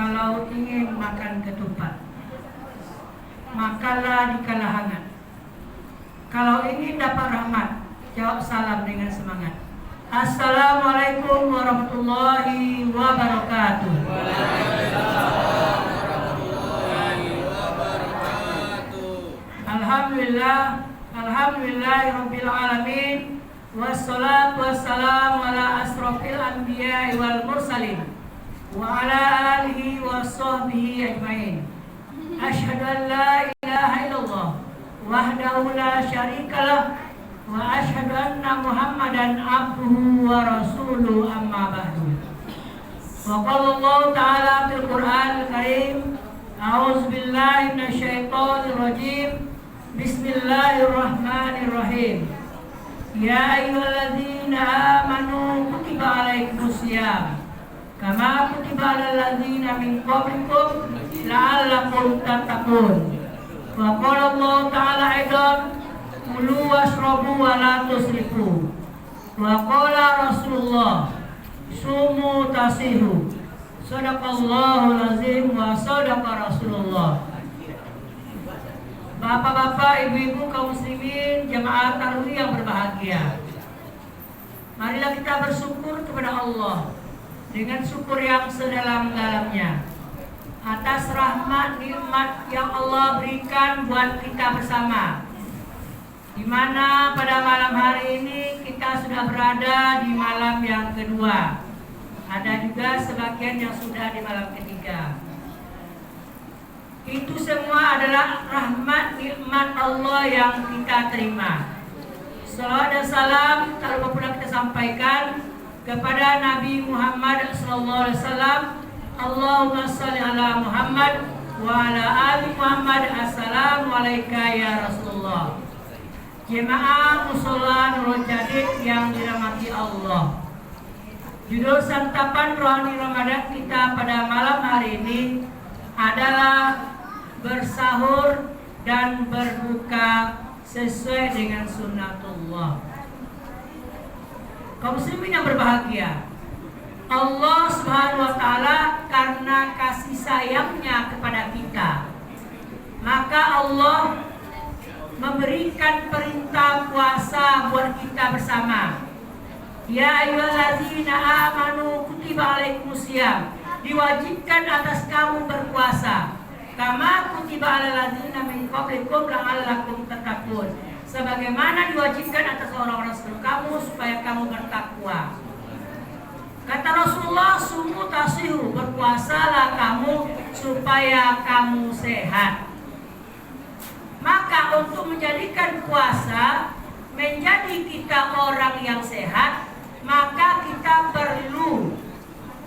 Kalau ingin makan ketupat, makanlah di kala hangat. Kalau ingin dapat rahmat, jawab salam dengan semangat. Assalamualaikum warahmatullahi wabarakatuh. Waalaikumsalam warahmatullahi wabarakatuh. Alhamdulillahirabbil alamin. Wassalatu wassalamu ala asrofil anbiya'i wal mursalin wa ala alihi wa sahbihi ajmain. Asyhadu an la ilaha illallah wahdahu la syarikalah wa asyhadu anna Muhammadan abduhu wa rasuluhu amma ba'du. Wa qala Allah ta'ala fil Qur'anil Karim, a'udzu billahi minasyaitonir rajim. Bismillahirrahmanirrahim. Ya ayyuhalladzina amanu kutiba alaikumusiyam kama kutiba alal ladzina min qablikum la'allakum tattaqun. Wa qala Allah ta'ala aidan kulu washrabu wa la tusrifu. Wa qala Rasulullah sumu tasihu. Shadaqallahul azim wa shadaqa Rasulullah. Bapak-bapak, ibu-ibu, kaum muslimin, jemaah tarawih yang berbahagia. Marilah kita bersyukur kepada Allah dengan syukur yang sedalam-dalamnya atas rahmat nikmat yang Allah berikan buat kita bersama. Di mana pada malam hari ini kita sudah berada di malam yang kedua. Ada juga sebagian yang sudah di malam ketiga. Itu semua adalah rahmat nikmat Allah yang kita terima. Salawat dan salam tak lupa pula kita sampaikan kepada Nabi Muhammad SAW. Allahumma salli ala Muhammad wa ala ali Muhammad. Assalamualaikum ya Rasulullah. Jemaah mushola Nurul Jadid yang dirahmati Allah. Judul santapan rohani Ramadan kita pada malam hari ini adalah bersahur dan berbuka sesuai dengan sunnatullah. Kaum muslimin yang berbahagia, Allah Subhanahu wa ta'ala karena kasih sayangnya kepada kita, maka Allah memberikan perintah puasa buat kita bersama. Ya ayyuhalladzina amanu kutiba alaikumusiyam, diwajibkan atas kamu berpuasa. Kama kutiba alal ladzina min qablikum la'allakum tattaqun, sebagaimana diwajibkan atas orang-orang sebelum kamu supaya kamu bertakwa. Kata Rasulullah, sumu tasihu, berpuasalah kamu supaya kamu sehat. Maka untuk menjadikan puasa menjadi kita orang yang sehat, maka kita perlu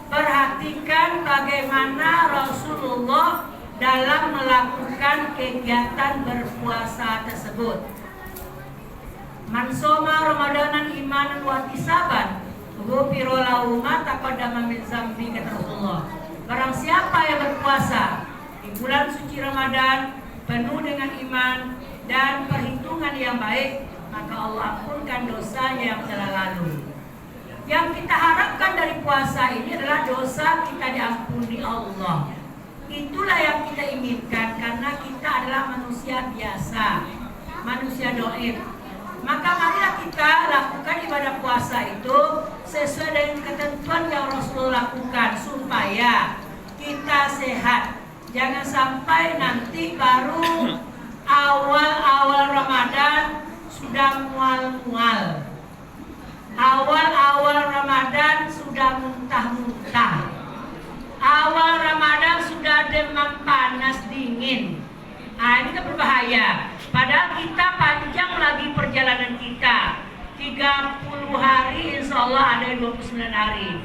perhatikan bagaimana Rasulullah dalam melakukan kegiatan berpuasa tersebut. Man shoma ramadanan imanan wa ihtisaban ghufira lahu ma taqaddama min dzambi, kata Rasulullah. Barang siapa yang berpuasa di bulan suci Ramadan penuh dengan iman dan perhitungan yang baik, maka Allah ampunkan dosanya yang telah lalu. Yang kita harapkan dari puasa ini adalah dosa kita diampuni Allah. Itulah yang kita inginkan, karena kita adalah manusia biasa, manusia doib. Maka marilah kita lakukan ibadah puasa itu sesuai dengan ketentuan yang Rasulullah lakukan, supaya kita sehat. Jangan sampai nanti baru awal-awal Ramadan sudah mual-mual, awal-awal Ramadan sudah muntah-muntah, awal Ramadan sudah demam panas dingin. Nah, ini kan berbahaya. Padahal kita panjang lagi perjalanan kita, 30 hari, insya Allah ada 29 hari.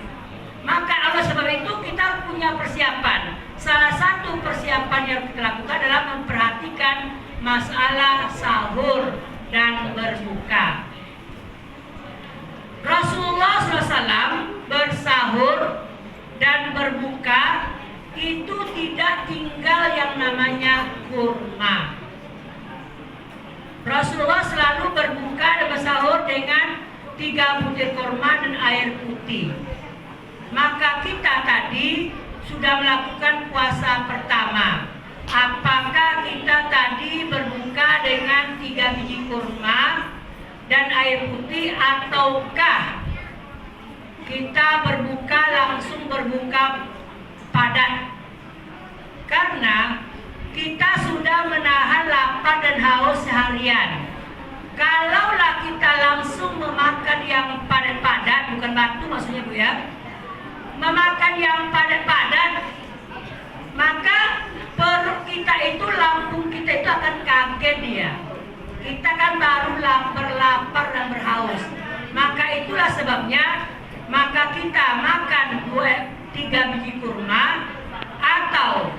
Maka oleh sebab itu kita punya persiapan. Salah satu persiapan yang kita lakukan adalah memperhatikan masalah sahur dan berbuka. Rasulullah SAW bersahur dan berbuka itu tidak tinggal yang namanya kurma. Rasulullah selalu berbuka dan bersahur dengan 3 butir kurma dan air putih. Maka kita tadi sudah melakukan puasa pertama, apakah kita tadi berbuka dengan 3 biji kurma dan air putih, ataukah kita langsung berbuka padat? Karena kita sudah menahan lapar dan haus seharian. Kalaulah kita langsung memakan yang padat-padat, bukan batu maksudnya Bu ya, memakan yang padat-padat, maka perut kita itu, lambung kita itu akan kaget dia. Kita kan baru lapar dan berhaus. Maka itulah sebabnya, maka kita makan 3 biji kurma atau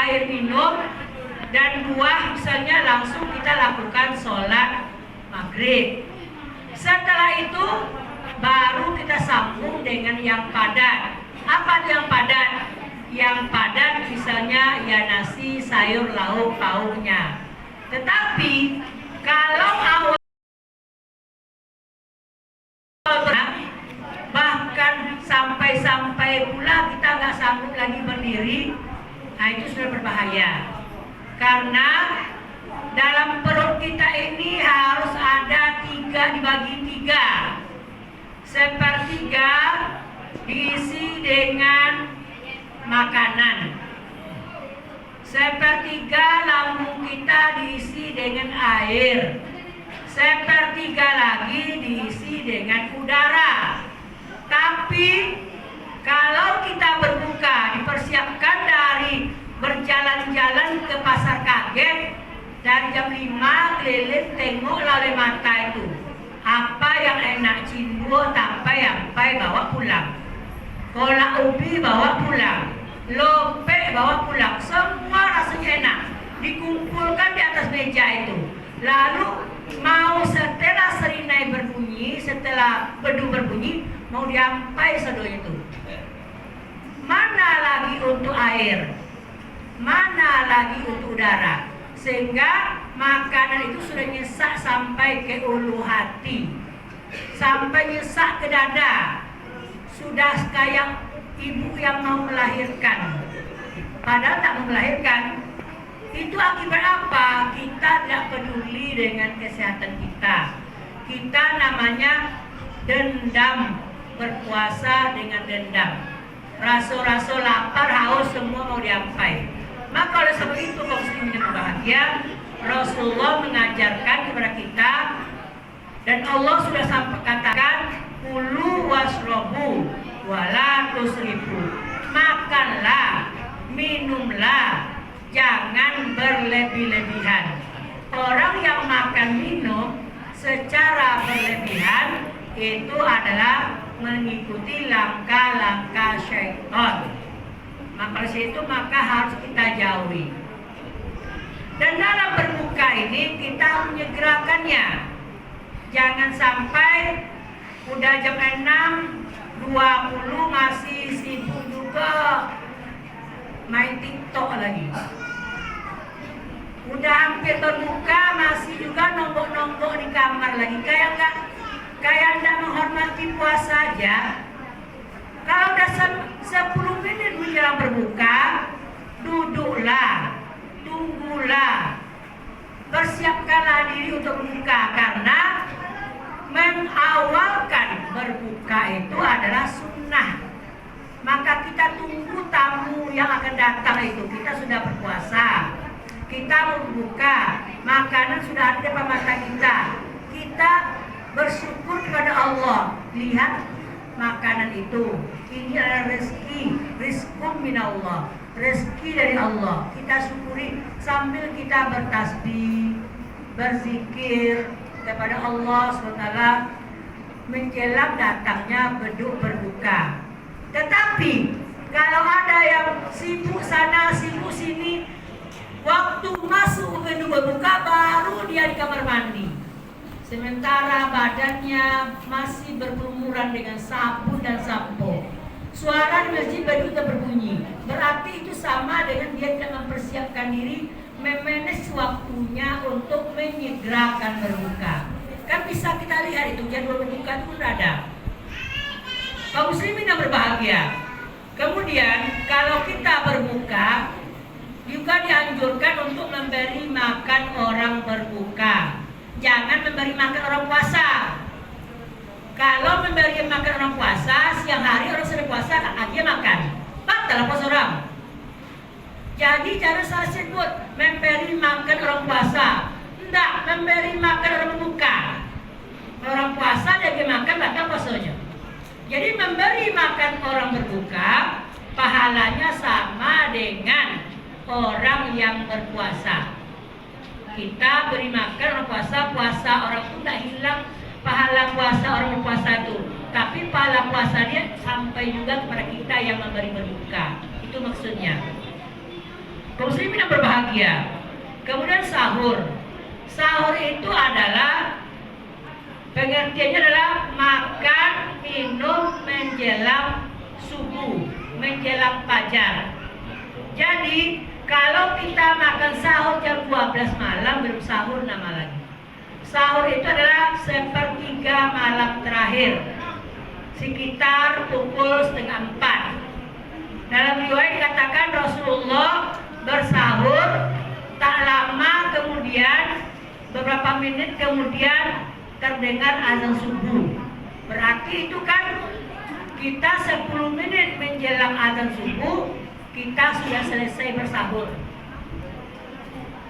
air minum dan buah misalnya, langsung kita lakukan sholat maghrib. Setelah itu baru kita sambung dengan yang padat. Apa yang padat? Yang padat misalnya ya nasi, sayur, lauk pauknya. Tetapi kalau awal bahkan sampai pula kita nggak sanggup lagi berdiri, nah itu sudah berbahaya. Karena dalam perut kita ini harus ada 3 dibagi 3. Sepertiga diisi dengan makanan, sepertiga lambung kita diisi dengan air, sepertiga lagi diisi dengan udara. Tapi kalau kita berbuka, dipersiapkan dari berjalan-jalan ke pasar kaget, dari jam 5 keliling tengok oleh mata itu, apa yang enak, cindu tampai bawa pulang, kolak ubi bawa pulang, lope bawa pulang, semua rasanya enak, dikumpulkan di atas meja itu. Lalu mau setelah serinai berbunyi, setelah bedu berbunyi, mau diampai sedo itu. Mana lagi untuk air, mana lagi untuk udara, sehingga makanan itu sudah nyesak sampai ke ulu hati, sampai nyesak ke dada, sudah kayak ibu yang mau melahirkan, padahal tak mau melahirkan. Itu akibat apa? Kita tidak peduli dengan kesehatan kita. Kita namanya dendam, berpuasa dengan dendam. Raso-raso lapar, haus, semua mau diampai. Maka oleh sebab itu kaum muslimin yang berbahagia, Rasulullah mengajarkan kepada kita, dan Allah sudah sampai katakan, kulu wasrobu wala tusrifu. Makanlah, minumlah, jangan berlebih-lebihan. Orang yang makan minum secara berlebihan itu adalah mengikuti langkah-langkah syaitan. Maka itu harus kita jauhi. Dan dalam berbuka ini kita menyegerakannya. Jangan sampai udah jam 6.20 masih sibuk juga main TikTok lagi. Udah hampir berbuka masih juga nonggok-nonggok di kamar lagi, kayak nggak menghormati puasa aja. Kalau udah 10 menit menjelang berbuka, duduklah, tunggulah, persiapkanlah diri untuk berbuka, karena mengawalkan berbuka itu adalah sunnah. Maka kita tunggu tamu yang akan datang itu. Kita sudah berpuasa, kita mau berbuka, makanan sudah ada di depan mata kita. Kita bersyukur kepada Allah. Lihat makanan itu, ini adalah rezeki, rizqum minallah, rezeki dari Allah. Kita syukuri sambil kita bertasbih, berzikir kepada Allah SWT menjelang datangnya beduk berbuka. Tetapi kalau ada yang sibuk sana sibuk sini, waktu masuk ke beduk berbuka baru dia di kamar mandi, sementara badannya masih berlumuran dengan sabun dan sampo. Suara di masjid baru kita berbunyi, berarti itu sama dengan dia tidak mempersiapkan diri, memanage waktunya untuk menyegerakan berbuka. Kan bisa kita lihat itu jadwal berbuka itu sudah ada. Kaum muslimin yang berbahagia, Kemudian kalau kita berbuka juga dianjurkan untuk memberi makan orang berbuka. Jangan memberi makan orang puasa. Kalau memberi makan orang puasa, siang hari orang sedang puasa, dia makan. Batal puasa orang. Jadi jangan salah sebut memberi makan orang puasa. Tidak, memberi makan orang berbuka. Orang puasa dia makan, batal puasanya. Jadi memberi makan orang berbuka, pahalanya sama dengan orang yang berpuasa. Kita beri makan orang puasa, puasa orang itu tidak hilang pahala puasa orang berpuasa itu, tapi pahala puasa dia sampai juga kepada kita yang memberi berbuka. Itu maksudnya. Kaum muslimin yang berbahagia. Kemudian sahur. Sahur itu adalah pengertiannya adalah makan, minum menjelang subuh, menjelang fajar. Jadi kalau kita makan sahur jam 12 malam belum sahur nama lagi. Sahur itu adalah sepertiga malam terakhir, sekitar pukul 3:30. Dalam riwayat dikatakan Rasulullah bersahur tak lama kemudian, beberapa menit kemudian terdengar azan subuh. Berarti itu kan kita 10 menit menjelang azan subuh kita sudah selesai bersahur.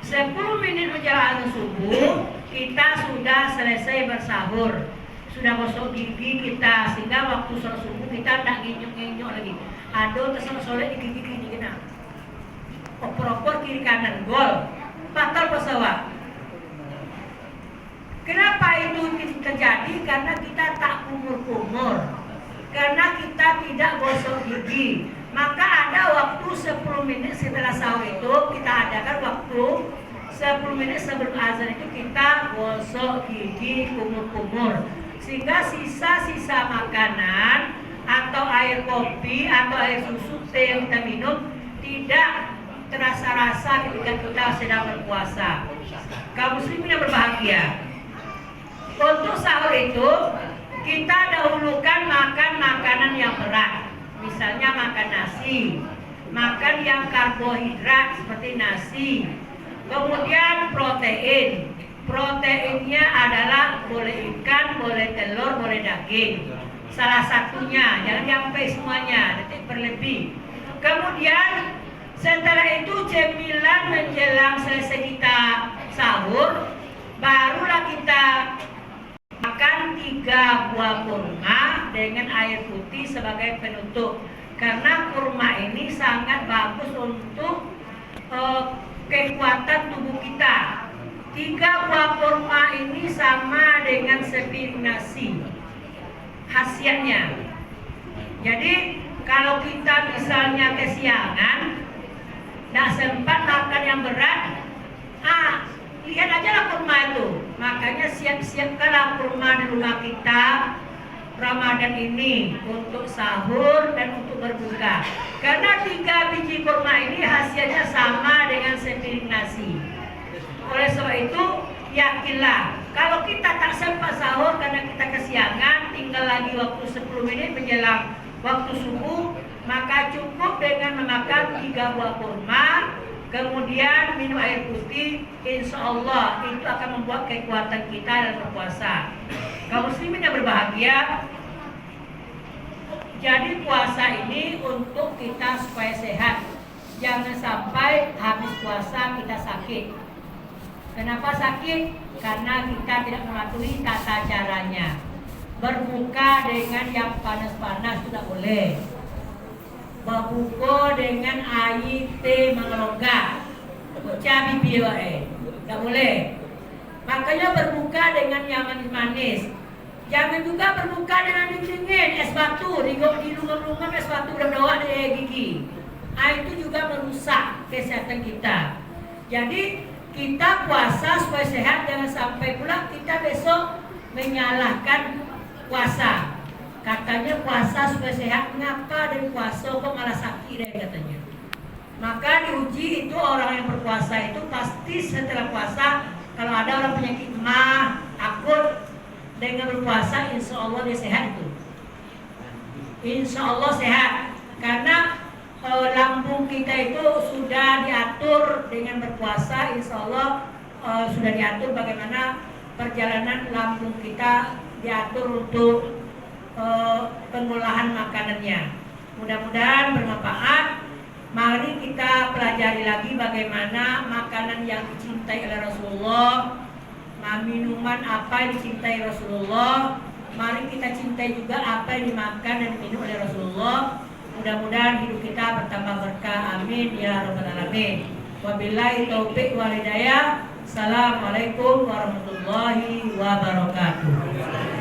10 menit menjelang azan subuh kita sudah selesai bersahur, sudah gosok gigi kita, sehingga waktu sholat subuh kita tak nginyuk-nginyuk lagi. Aduh, kesolek di gigi kena. Opor-opor kiri kanan, gol, batal pesawat. Kenapa itu terjadi? Karena kita tak kumur-kumur, karena kita tidak gosok gigi. Maka ada waktu 10 menit setelah sahur itu kita adakan waktu 10 menit sebelum azan itu kita gosok gigi, kumur-kumur, sehingga sisa-sisa makanan atau air kopi atau air susu, teh yang kita minum tidak terasa rasa ketika kita sedang berpuasa. Kaum muslimin yang berbahagia, untuk sahur itu kita dahulukan makan makanan yang berat, misalnya makan nasi, makan yang karbohidrat seperti nasi. Kemudian protein. Proteinnya adalah boleh ikan, boleh telur, boleh daging. Salah satunya, jangan sampai semuanya, nanti berlebih. Kemudian setelah itu cemilan menjelang selesai kita sahur, barulah kita makan 3 buah kurma dengan air putih sebagai penutup. Karena kurma ini sangat bagus untuk kekuatan tubuh kita. 3 buah kurma ini sama dengan sepiring nasi khasiatnya. Jadi kalau kita misalnya kesiangan, tidak sempat makan yang berat, lihat aja lah kurma itu. Makanya siap-siapkanlah kurma di rumah kita Ramadan ini untuk sahur dan untuk berbuka. Karena 3 biji kurma ini hasilnya sama dengan sepiring nasi. Oleh sebab itu, yakinlah kalau kita tak sempat sahur karena kita kesiangan, tinggal lagi waktu 10 menit menjelang waktu subuh, maka cukup dengan memakan 3 buah kurma, kemudian minum air putih. Insya Allah itu akan membuat kekuatan kita dalam berpuasa. Kaum muslimin yang berbahagia, jadi puasa ini untuk kita supaya sehat. Jangan sampai habis puasa kita sakit. Kenapa sakit? Karena kita tidak mematuhi tata caranya. Berbuka dengan yang panas-panas tidak boleh. Berbuka dengan air teh mengelonggak, cabai biar tidak boleh. Makanya berbuka dengan yang manis-manis. Jangan juga berbuka dengan dingin, es batu, di lungan-lungan es batu berdoa di gigi. Itu juga merusak kesehatan kita. Jadi kita puasa supaya sehat, jangan sampai pula kita besok menyalahkan puasa. Katanya puasa supaya sehat, ngapa dari puasa kok malah sakit deh katanya. Maka diuji itu orang yang berpuasa itu pasti setelah puasa, kalau ada orang penyakit mah, akut, dengan berpuasa insya Allah dia sehat itu. Insya Allah sehat. Karena lambung kita itu sudah diatur dengan berpuasa, insya Allah sudah diatur bagaimana perjalanan lambung kita diatur untuk pengolahan makanannya. Mudah-mudahan bermanfaat. Mari kita pelajari lagi bagaimana makanan yang dicintai oleh Rasulullah, minuman apa yang dicintai Rasulullah. Mari kita cintai juga apa yang dimakan dan diminum oleh Rasulullah. Mudah-mudahan hidup kita bertambah berkah. Amin ya rabbal alamin. Wabillahi taufiq wal hidayah. Assalamualaikum warahmatullahi wabarakatuh.